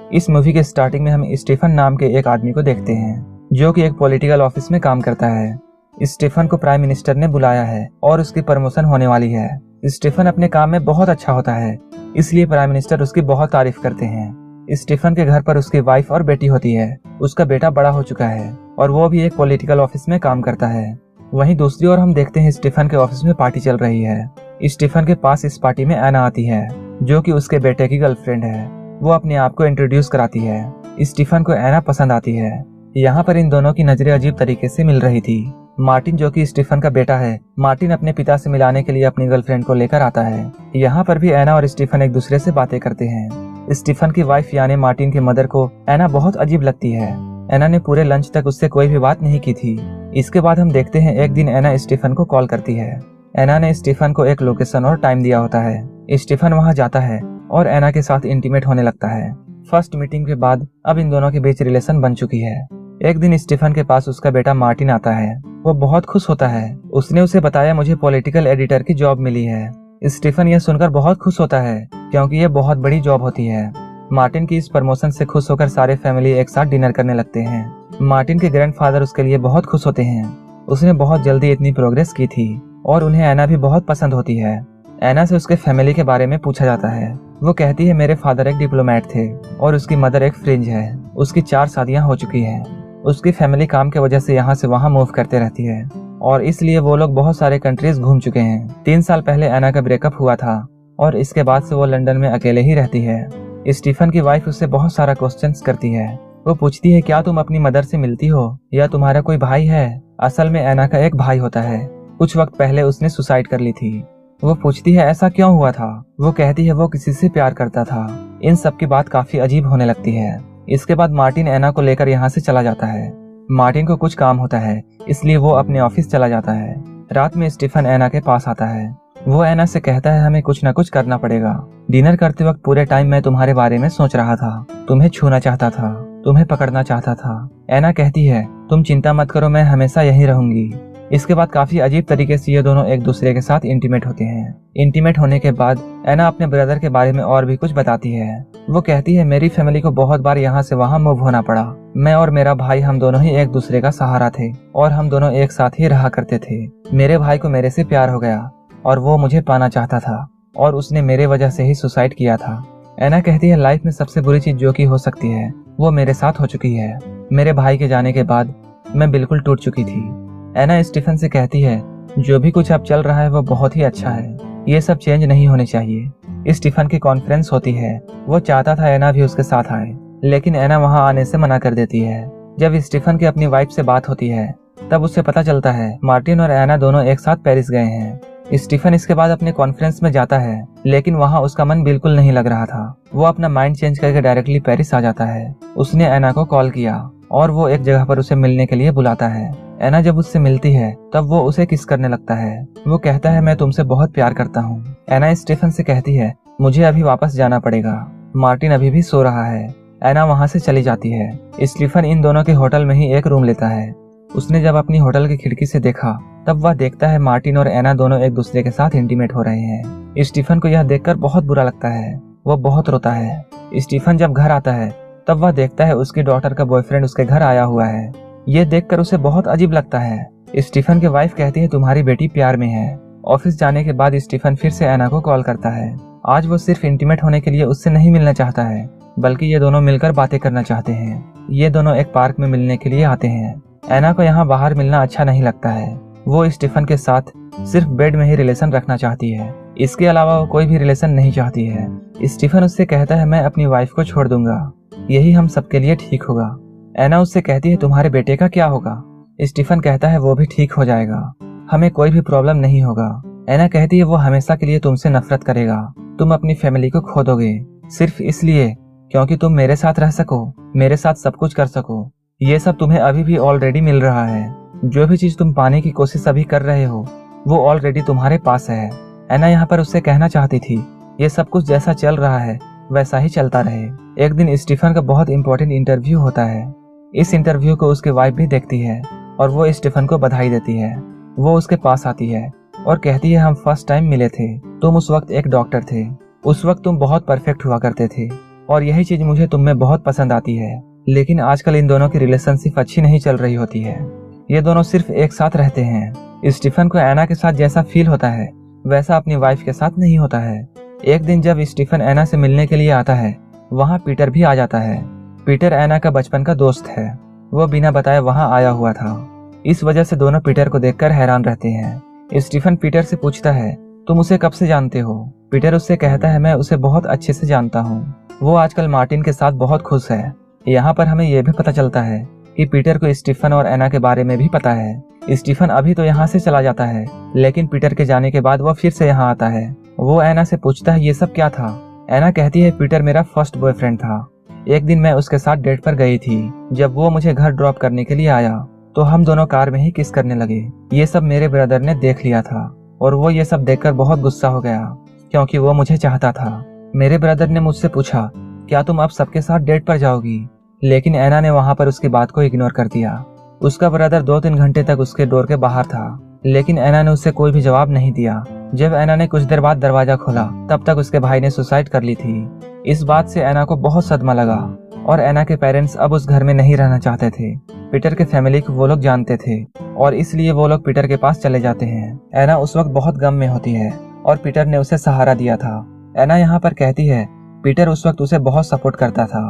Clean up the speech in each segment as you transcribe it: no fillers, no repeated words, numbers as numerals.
इस मूवी के स्टार्टिंग में हम स्टीफन नाम के एक आदमी को देखते हैं जो कि एक पॉलिटिकल ऑफिस में काम करता है। स्टीफन को प्राइम मिनिस्टर ने बुलाया है और उसकी प्रमोशन होने वाली है। स्टीफन अपने काम में बहुत अच्छा होता है, इसलिए प्राइम मिनिस्टर उसकी बहुत तारीफ करते हैं। स्टीफन के घर पर उसकी वाइफ और बेटी होती है। उसका बेटा बड़ा हो चुका है और वो भी एक पॉलिटिकल ऑफिस में काम करता है। वहीं दूसरी ओर हम देखते हैं स्टीफन के ऑफिस में पार्टी चल रही है। स्टीफन के पास इस पार्टी में एना आती है जो कि उसके बेटे की गर्लफ्रेंड है। वो अपने आप को इंट्रोड्यूस कराती है। स्टीफन को एना पसंद आती है। यहाँ पर इन दोनों की नजरें अजीब तरीके से मिल रही थी। मार्टिन जो कि स्टीफन का बेटा है, मार्टिन अपने पिता से मिलाने के लिए अपनी गर्लफ्रेंड को लेकर आता है। यहाँ पर भी एना और स्टीफन एक दूसरे से बातें करते हैं। स्टीफन की वाइफ यानी मार्टिन की मदर को एना बहुत अजीब लगती है। एना ने पूरे लंच तक उससे कोई भी बात नहीं की थी। इसके बाद हम देखते हैं एक दिन एना स्टीफन को कॉल करती है। एना ने स्टीफन को एक लोकेशन और टाइम दिया होता है। स्टीफन वहां जाता है और एना के साथ इंटीमेट होने लगता है। फर्स्ट मीटिंग के बाद अब इन दोनों के बीच रिलेशन बन चुकी है। एक दिन स्टीफन के पास उसका बेटा मार्टिन आता है। वो बहुत खुश होता है। उसने उसे बताया मुझे पॉलिटिकल एडिटर की जॉब मिली है। स्टीफन यह सुनकर बहुत खुश होता है क्योंकि ये बहुत बड़ी जॉब होती है। मार्टिन की इस प्रमोशन से खुश होकर सारे फैमिली एक साथ डिनर करने लगते हैं। मार्टिन के ग्रैंडफादर उसके लिए बहुत खुश होते हैं। उसने बहुत जल्दी इतनी प्रोग्रेस की थी और उन्हें एना भी बहुत पसंद होती है। एना से उसके फैमिली के बारे में पूछा जाता है। वो कहती है मेरे फादर एक डिप्लोमेट थे और उसकी मदर एक फ्रिंज है। उसकी 4 शादियां हो चुकी हैं। उसकी फैमिली काम के वजह से यहाँ से वहाँ मूव करते रहती है और इसलिए वो लोग बहुत सारे कंट्रीज घूम चुके हैं। 3 साल पहले एना का ब्रेकअप हुआ था और इसके बाद से वो लंदन में अकेले ही रहती है। स्टीफन की वाइफ उससे बहुत सारा क्वेश्चंस करती है। वो पूछती है क्या तुम अपनी मदर से मिलती हो या तुम्हारा कोई भाई है। असल में एना का एक भाई होता है। कुछ वक्त पहले उसने सुसाइड कर ली थी। वो पूछती है ऐसा क्यों हुआ था। वो कहती है वो किसी से प्यार करता था। इन सब की बात काफी अजीब होने लगती है। इसके बाद मार्टिन एना को लेकर यहाँ से चला जाता है। मार्टिन को कुछ काम होता है इसलिए वो अपने ऑफिस चला जाता है। रात में स्टीफन एना के पास आता है। वो एना से कहता है हमें कुछ न कुछ करना पड़ेगा। डिनर करते वक्त पूरे टाइम मैं तुम्हारे बारे में सोच रहा था। तुम्हें छूना चाहता था, तुम्हें पकड़ना चाहता था। एना कहती है तुम चिंता मत करो, मैं हमेशा यहीं रहूंगी। इसके बाद काफी अजीब तरीके से ये दोनों एक दूसरे के साथ इंटीमेट होते हैं। इंटीमेट होने के बाद एना अपने ब्रदर के बारे में और भी कुछ बताती है। वो कहती है मेरी फैमिली को बहुत बार यहाँ से वहाँ मूव होना पड़ा। मैं और मेरा भाई हम दोनों ही एक दूसरे का सहारा थे और हम दोनों एक साथ ही रहा करते थे। मेरे भाई को मेरे से प्यार हो गया और वो मुझे पाना चाहता था और उसने मेरे वजह से ही सुसाइड किया था। एना कहती है लाइफ में सबसे बुरी चीज जो कि हो सकती है वो मेरे साथ हो चुकी है। मेरे भाई के जाने के बाद मैं बिल्कुल टूट चुकी थी। एना स्टीफन से कहती है जो भी कुछ अब चल रहा है वो बहुत ही अच्छा है। ये सब चेंज नहीं होने चाहिए। स्टीफन की कॉन्फ्रेंस होती है। वो चाहता था एना भी उसके साथ आए, लेकिन एना वहां आने से मना कर देती है। जब स्टीफन की अपनी वाइफ से बात होती है तब उससे पता चलता है मार्टिन और एना दोनों एक साथ पेरिस गए हैं। स्टीफन इसके बाद अपने कॉन्फ्रेंस में जाता है, लेकिन वहां उसका मन बिल्कुल नहीं लग रहा था। वो अपना माइंड चेंज करके डायरेक्टली पेरिस आ जाता है। उसने एना को कॉल किया और वो एक जगह पर उसे मिलने के लिए बुलाता है। एना जब उससे मिलती है तब वो उसे किस करने लगता है। वो कहता है मैं तुमसे बहुत प्यार करता हूँ। एना स्टीफन से कहती है मुझे अभी वापस जाना पड़ेगा, मार्टिन अभी भी सो रहा है। एना वहाँ से चली जाती है। स्टीफन इन दोनों के होटल में ही एक रूम लेता है। उसने जब अपनी होटल की खिड़की से देखा तब वह देखता है मार्टिन और एना दोनों एक दूसरे के साथ इंटीमेट हो रहे हैं। स्टीफन को यह देखकर बहुत बुरा लगता है। वो बहुत रोता है। स्टीफन जब घर आता है तब वह देखता है उसकी डॉटर का बॉयफ्रेंड उसके घर आया हुआ है। ये देखकर उसे बहुत अजीब लगता है। स्टीफन की वाइफ कहती है तुम्हारी बेटी प्यार में है। ऑफिस जाने के बाद स्टीफन फिर से एना को कॉल करता है। आज वो सिर्फ इंटीमेट होने के लिए उससे नहीं मिलना चाहता है, बल्कि ये दोनों मिलकर बातें करना चाहते हैं। ये दोनों एक पार्क में मिलने के लिए आते हैं। एना को यहाँ बाहर मिलना अच्छा नहीं लगता है। वो स्टीफन के साथ सिर्फ बेड में ही रिलेशन रखना चाहती है। इसके अलावा वो कोई भी रिलेशन नहीं चाहती है। स्टीफन उससे कहता है मैं अपनी वाइफ को छोड़ दूंगा, यही हम सबके लिए ठीक होगा। एना उससे कहती है तुम्हारे बेटे का क्या होगा। स्टीफन कहता है वो भी ठीक हो जाएगा, हमें कोई भी प्रॉब्लम नहीं होगा। एना कहती है वो हमेशा के लिए तुमसे नफरत करेगा। तुम अपनी फैमिली को खो दोगे सिर्फ इसलिए क्योंकि तुम मेरे साथ रह सको, मेरे साथ सब कुछ कर सको। ये सब तुम्हें अभी भी ऑलरेडी मिल रहा है। जो भी चीज तुम पाने की कोशिश अभी कर रहे हो वो ऑलरेडी तुम्हारे पास है। एना यहाँ पर उससे कहना चाहती थी ये सब कुछ जैसा चल रहा है वैसा ही चलता रहे। एक दिन स्टीफन का बहुत इंपॉर्टेंट इंटरव्यू होता है। इस इंटरव्यू को उसकी वाइफ भी देखती है और वो स्टीफन को बधाई देती है। वो उसके पास आती है और कहती है हम फर्स्ट टाइम मिले थे, तुम उस वक्त एक डॉक्टर थे, उस वक्त तुम बहुत परफेक्ट हुआ करते थे। और यही चीज मुझे तुम में बहुत पसंद आती है। लेकिन आजकल इन दोनों की रिलेशनशिप अच्छी नहीं चल रही होती है। ये दोनों सिर्फ एक साथ रहते हैं। स्टीफन को एना के साथ जैसा फील होता है वैसा अपनी वाइफ के साथ नहीं होता है। एक दिन जब स्टीफन एना से मिलने के लिए आता है, वहाँ पीटर भी आ जाता है। पीटर एना का बचपन का दोस्त है। वो बिना बताए वहाँ आया हुआ था। इस वजह से दोनों पीटर को देखकर हैरान रहते हैं। स्टीफन पीटर से पूछता है, तुम उसे कब से जानते हो? पीटर उससे कहता है, मैं उसे बहुत अच्छे से जानता हूँ। वो आजकल मार्टिन के साथ बहुत खुश है। यहाँ पर हमें यह भी पता चलता है कि पीटर को स्टीफन और एना के बारे में भी पता है। स्टीफन अभी तो यहाँ से चला जाता है, लेकिन पीटर के जाने के बाद वो फिर से यहाँ आता है। वो एना से पूछता है, ये सब क्या था? एना कहती है, पीटर मेरा फर्स्ट बॉयफ्रेंड था। एक दिन मैं उसके साथ डेट पर गई थी। जब वो मुझे घर ड्रॉप करने के लिए आया तो हम दोनों कार में ही किस करने लगे। ये सब मेरे ब्रदर ने देख लिया था और वो ये सब देखकर बहुत गुस्सा हो गया, क्योंकि वो मुझे चाहता था। मेरे ब्रदर ने मुझसे पूछा, क्या तुम अब सबके साथ डेट पर जाओगी? लेकिन एना ने वहाँ पर उसकी बात को इग्नोर कर दिया। उसका ब्रदर 2-3 घंटे तक उसके डोर के बाहर था, लेकिन एना ने उससे कोई भी जवाब नहीं दिया। जब एना ने कुछ देर बाद दरवाजा खोला, तब तक उसके भाई ने सुसाइड कर ली थी। इस बात से एना को बहुत सदमा लगा और एना के पेरेंट्स अब उस घर में नहीं रहना चाहते थे। पीटर के फैमिली को वो लोग जानते थे और इसलिए वो लोग पीटर के पास चले जाते हैं। एना उस वक्त बहुत गम में होती है और पीटर ने उसे सहारा दिया था। एना यहाँ पर कहती है, पीटर उस वक्त उसे बहुत सपोर्ट करता था।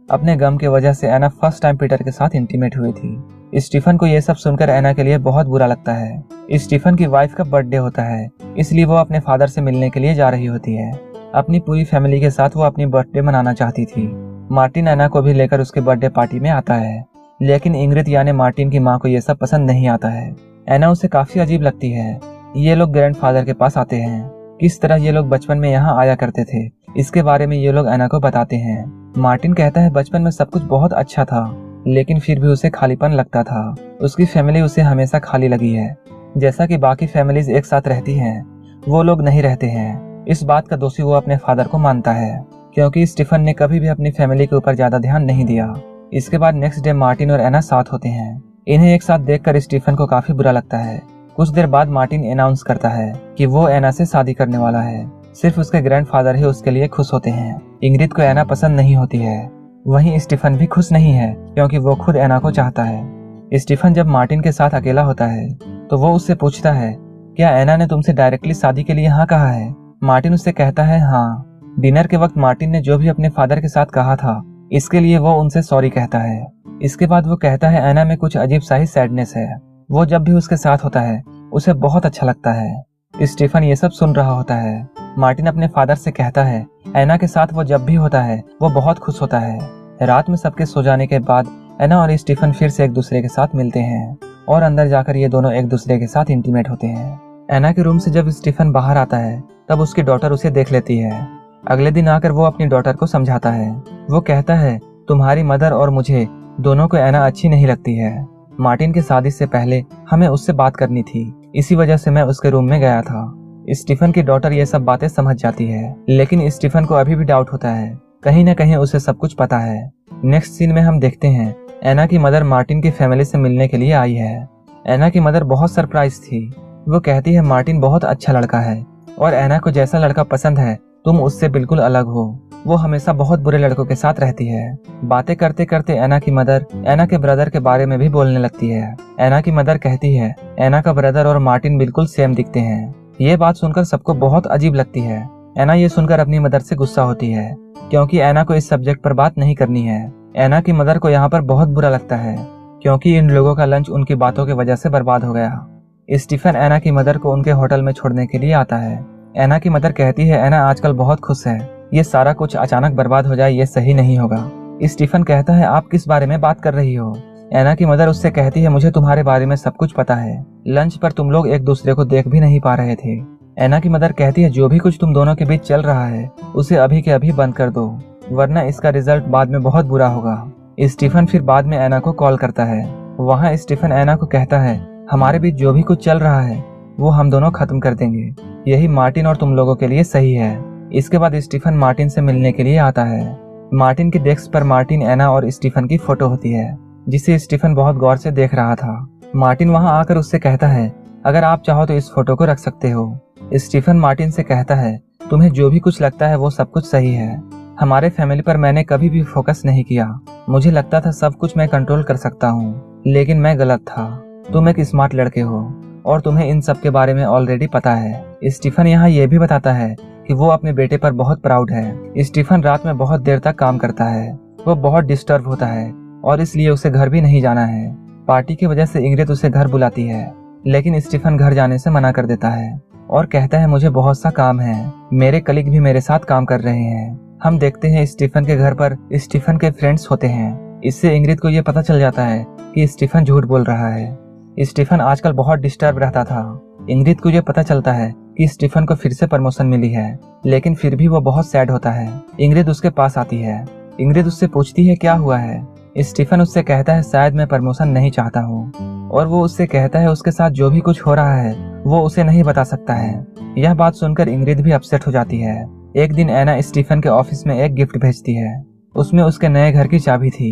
अपने गम की वजह से एना फर्स्ट टाइम पीटर के साथ इंटीमेट हुई थी। स्टीफन को यह सब सुनकर एना के लिए बहुत बुरा लगता है। स्टीफन की वाइफ का बर्थडे होता है, इसलिए वो अपने फादर से मिलने के लिए जा रही होती है। अपनी पूरी फैमिली के साथ वो अपनी बर्थडे मनाना चाहती थी। मार्टिन एना को भी लेकर उसके बर्थडे पार्टी में आता है, लेकिन इंग्रिड यानी मार्टिन की माँ को यह सब पसंद नहीं आता है। एना उसे काफी अजीब लगती है। ये लोग ग्रैंडफादर के पास आते हैं। किस तरह ये लोग बचपन में यहाँ आया करते थे, इसके बारे में ये लोग एना को बताते हैं। मार्टिन कहता है, बचपन में सब कुछ बहुत अच्छा था, लेकिन फिर भी उसे खालीपन लगता था। उसकी फैमिली उसे हमेशा खाली लगी है। जैसा कि बाकी फैमिलीज एक साथ रहती हैं, वो लोग नहीं रहते हैं। इस बात का दोषी वो अपने फादर को मानता है, क्योंकि स्टीफन ने कभी भी अपनी फैमिली के ऊपर ज्यादा ध्यान नहीं दिया। इसके बाद नेक्स्ट डे मार्टिन और एना साथ होते हैं। इन्हें एक साथ देखकर स्टीफन को काफी बुरा लगता है। कुछ देर बाद मार्टिन अनाउंस करता है कि वो एना से शादी करने वाला है। सिर्फ उसके ग्रैंडफादर ही उसके लिए खुश होते हैं। इंग्रिड को एना पसंद नहीं होती है। वहीं स्टीफन भी खुश नहीं है, क्योंकि वो खुद एना को चाहता है। स्टीफन जब मार्टिन के साथ अकेला होता है तो वो उससे पूछता है, क्या एना ने तुमसे डायरेक्टली शादी के लिए हाँ कहा है? मार्टिन उससे कहता है हाँ। डिनर के वक्त मार्टिन ने जो भी अपने फादर के साथ कहा था, इसके लिए वो उनसे सॉरी कहता है। इसके बाद वो कहता है, एना में कुछ अजीब सा ही सैडनेस है। वो जब भी उसके साथ होता है उसे बहुत अच्छा लगता है। स्टीफन ये सब सुन रहा होता है। मार्टिन अपने फादर से कहता है, एना के साथ वो जब भी होता है वो बहुत खुश होता है। रात में सबके सो जाने के बाद एना और स्टीफन फिर से एक दूसरे के साथ मिलते हैं और अंदर जाकर ये दोनों एक दूसरे के साथ इंटीमेट होते हैं। एना के रूम से जब स्टीफन बाहर आता है तब उसकी डॉटर उसे देख लेती है। अगले दिन आकर वो अपनी डॉटर को समझाता है। वो कहता है, तुम्हारी मदर और मुझे दोनों को एना अच्छी नहीं लगती है। मार्टिन की शादी से पहले हमें उससे बात करनी थी, इसी वजह से मैं उसके रूम में गया था। स्टीफन की डॉटर ये सब बातें समझ जाती है, लेकिन स्टीफन को अभी भी डाउट होता है। कहीं न कहीं उसे सब कुछ पता है। नेक्स्ट सीन में हम देखते हैं एना की मदर मार्टिन की फैमिली से मिलने के लिए आई है। एना की मदर बहुत सरप्राइज थी। वो कहती है, मार्टिन बहुत अच्छा लड़का है और एना को जैसा लड़का पसंद है तुम उससे बिल्कुल अलग हो। वो हमेशा बहुत बुरे लड़कों के साथ रहती है। बातें करते करते एना की मदर एना के ब्रदर के बारे में भी बोलने लगती है। एना की मदर कहती है, एना का ब्रदर और मार्टिन बिल्कुल सेम दिखते हैं। ये बात सुनकर सबको बहुत अजीब लगती है। एना ये सुनकर अपनी मदर से गुस्सा होती है, क्योंकि एना को इस सब्जेक्ट पर बात नहीं करनी है। एना की मदर को यहाँ पर बहुत बुरा लगता है, क्योंकि इन लोगों का लंच उनकी बातों की वजह से बर्बाद हो गया। स्टीफन एना की मदर को उनके होटल में छोड़ने के लिए आता है। एना की मदर कहती है, एना आजकल बहुत खुश है। ये सारा कुछ अचानक बर्बाद हो जाए ये सही नहीं होगा। स्टीफन कहता है, आप किस बारे में बात कर रही हो? एना की मदर उससे कहती है, मुझे तुम्हारे बारे में सब कुछ पता है। लंच पर तुम लोग एक दूसरे को देख भी नहीं पा रहे थे। एना की मदर कहती है, जो भी कुछ तुम दोनों के बीच चल रहा है उसे अभी के अभी बंद कर दो, वरना इसका रिजल्ट बाद में बहुत बुरा होगा। स्टीफन फिर बाद में एना को कॉल करता है। वहाँ स्टीफन एना को कहता है, हमारे बीच जो भी कुछ चल रहा है वो हम दोनों खत्म कर देंगे। यही मार्टिन और तुम लोगों के लिए सही है। इसके बाद स्टीफन मार्टिन से मिलने के लिए आता है। मार्टिन की डेस्क पर मार्टिन, एना और स्टीफन की फोटो होती है, जिसे स्टीफन बहुत गौर से देख रहा था। मार्टिन वहां आकर उससे कहता है, अगर आप चाहो तो इस फोटो को रख सकते हो। स्टीफन मार्टिन से कहता है, तुम्हें जो भी कुछ लगता है वो सब कुछ सही है। हमारे फैमिली पर मैंने कभी भी फोकस नहीं किया। मुझे लगता था सब कुछ मैं कंट्रोल कर सकता हूँ, लेकिन मैं गलत था। तुम एक स्मार्ट लड़के हो और तुम्हें इन सब के बारे में ऑलरेडी पता है। स्टीफन यहाँ ये भी बताता है कि वो अपने बेटे पर बहुत प्राउड है। स्टीफन रात में बहुत देर तक काम करता है, वो बहुत डिस्टर्ब होता है और इसलिए उसे घर भी नहीं जाना है। पार्टी की वजह से इंग्रिड उसे घर बुलाती है, लेकिन स्टीफन घर जाने से मना कर देता है और कहता है मुझे बहुत सा काम है, मेरे कलीग भी मेरे साथ काम कर रहे हैं। हम देखते हैं स्टीफन के घर पर स्टीफन के फ्रेंड्स होते हैं। इससे इंग्रिड को ये पता चल जाता है कि स्टीफन झूठ बोल रहा है। स्टीफन आजकल बहुत डिस्टर्ब रहता था। इंग्रिड को ये पता चलता है कि स्टीफन को फिर से प्रमोशन मिली है, लेकिन फिर भी वो बहुत सैड होता है। इंग्रिड उसके पास आती है। इंग्रिड उससे पूछती है क्या हुआ है। स्टीफन उससे कहता है शायद मैं प्रमोशन नहीं चाहता हूँ, और वो उससे कहता है उसके साथ जो भी कुछ हो रहा है वो उसे नहीं बता सकता है। यह बात सुनकर इंग्रिड भी अपसेट हो जाती है। एक दिन एना स्टीफन के ऑफिस में एक गिफ्ट भेजती है। उसमें उसके नए घर की चाबी थी।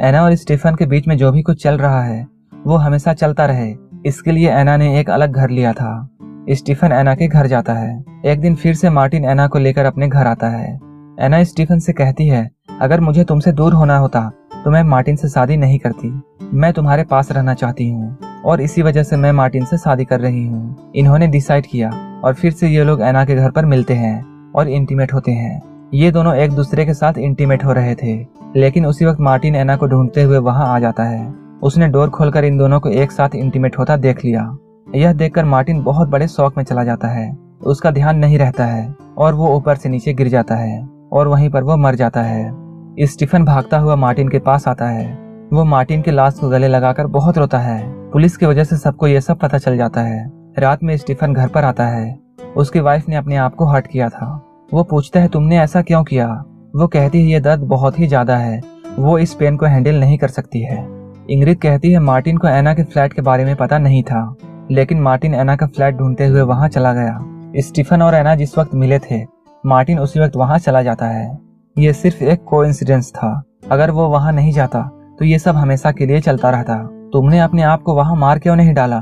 एना और स्टीफन के बीच में जो भी कुछ चल रहा है वो हमेशा चलता रहे, इसके लिए एना ने एक अलग घर लिया था। स्टीफन एना के घर जाता है। एक दिन फिर से मार्टिन एना को लेकर अपने घर आता है। एना स्टीफन से कहती है अगर मुझे तुमसे दूर होना होता तो मैं मार्टिन से शादी नहीं करती। मैं तुम्हारे पास रहना चाहती हूँ और इसी वजह से मैं मार्टिन से शादी कर रही हूँ। इन्होंने डिसाइड किया और फिर से ये लोग एना के घर पर मिलते हैं और इंटीमेट होते हैं। ये दोनों एक दूसरे के साथ इंटीमेट हो रहे थे, लेकिन उसी वक्त मार्टिन एना को ढूंढते हुए वहां आ जाता है। उसने डोर खोलकर इन दोनों को एक साथ इंटीमेट होता देख लिया। यह देखकर मार्टिन बहुत बड़े शौक में चला जाता है। उसका ध्यान नहीं रहता है और वो ऊपर से नीचे गिर जाता है और वहीं पर वो मर जाता है। स्टीफन भागता हुआ मार्टिन के पास आता है। वो मार्टिन के लाश को गले लगाकर बहुत रोता है। पुलिस की वजह से सबको ये सब पता चल जाता है। रात में स्टीफन घर पर आता है। उसकी वाइफ ने अपने आप को हर्ट किया था। वो पूछता है तुमने ऐसा क्यों किया। वो कहती है ये दर्द बहुत ही ज्यादा है, वो इस पेन को हैंडल नहीं कर सकती है। इंग्रिड कहती है मार्टिन को एना के फ्लैट के बारे में पता नहीं था, लेकिन मार्टिन एना का फ्लैट ढूंढते हुए वहां चला गया। स्टीफन और एना जिस वक्त मिले थे मार्टिन उसी वक्त वहां चला जाता है। ये सिर्फ एक कोइंसिडेंस था। अगर वो वहां नहीं जाता तो ये सब हमेशा के लिए चलता रहता। तुमने अपने आप को वहां मार क्यों नहीं डाला,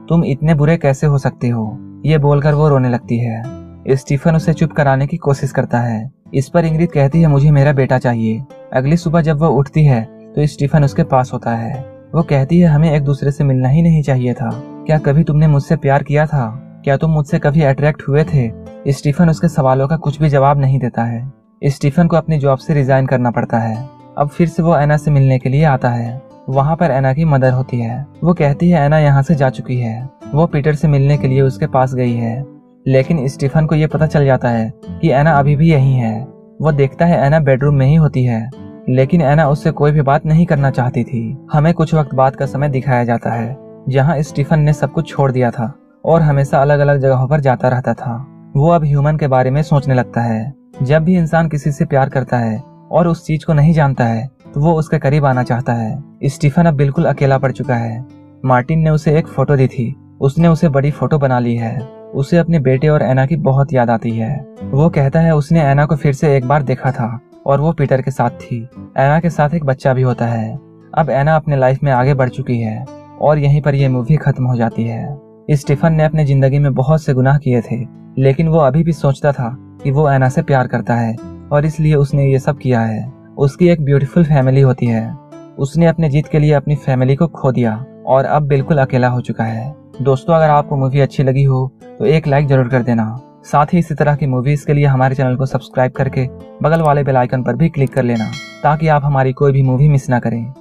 तुम इतने बुरे कैसे हो सकते हो। ये बोलकर वो रोने लगती है। स्टीफन उसे चुप कराने की कोशिश करता है। इस पर इंग्रिड कहती है मुझे मेरा बेटा चाहिए। अगली सुबह जब वो उठती है तो स्टीफन उसके पास होता है। वो कहती है हमें एक दूसरे से मिलना ही नहीं चाहिए था। क्या कभी तुमने मुझसे प्यार किया था? क्या तुम मुझसे कभी अट्रैक्ट हुए थे? स्टीफन उसके सवालों का कुछ भी जवाब नहीं देता है। स्टीफन को अपनी जॉब से रिजाइन करना पड़ता है। अब फिर से वो एना से मिलने के लिए आता है। वहाँ पर एना की मदर होती है। वो कहती है एना यहाँ से जा चुकी है। वो पीटर से मिलने के लिए उसके पास गई है, लेकिन स्टीफन को ये पता चल जाता है कि एना अभी भी यहीं है। वो देखता है एना बेडरूम में ही होती है, लेकिन एना उससे कोई भी बात नहीं करना चाहती थी। हमें कुछ वक्त बाद का समय दिखाया जाता है जहाँ स्टीफन ने सब कुछ छोड़ दिया था और हमेशा अलग अलग जगहों पर जाता रहता था। वो अब ह्यूमन के बारे में सोचने लगता है। जब भी इंसान किसी से प्यार करता है और उस चीज को नहीं जानता है तो वो उसके करीब आना चाहता है। स्टीफन अब बिल्कुल अकेला पड़ चुका है। मार्टिन ने उसे एक फोटो दी थी, उसने उसे बड़ी फोटो बना ली है। उसे अपने बेटे और एना की बहुत याद आती है। वो कहता है उसने एना को फिर से एक बार देखा था और वो पीटर के साथ थी। एना के साथ एक बच्चा भी होता है। अब एना अपने लाइफ में आगे बढ़ चुकी है और यहीं पर यह मूवी खत्म हो जाती है। स्टीफन ने अपने जिंदगी में बहुत से गुनाह किए थे, लेकिन वो अभी भी सोचता था कि वो एना से प्यार करता है और इसलिए उसने ये सब किया है। उसकी एक ब्यूटीफुल फैमिली होती है। उसने अपने जीत के लिए अपनी फैमिली को खो दिया और अब बिल्कुल अकेला हो चुका है। दोस्तों, अगर आपको मूवी अच्छी लगी हो तो एक लाइक जरूर कर देना। साथ ही इसी तरह की मूवीज के लिए हमारे चैनल को सब्सक्राइब करके बगल वाले बेल आइकन पर भी क्लिक कर लेना, ताकि आप हमारी कोई भी मूवी मिस ना करें।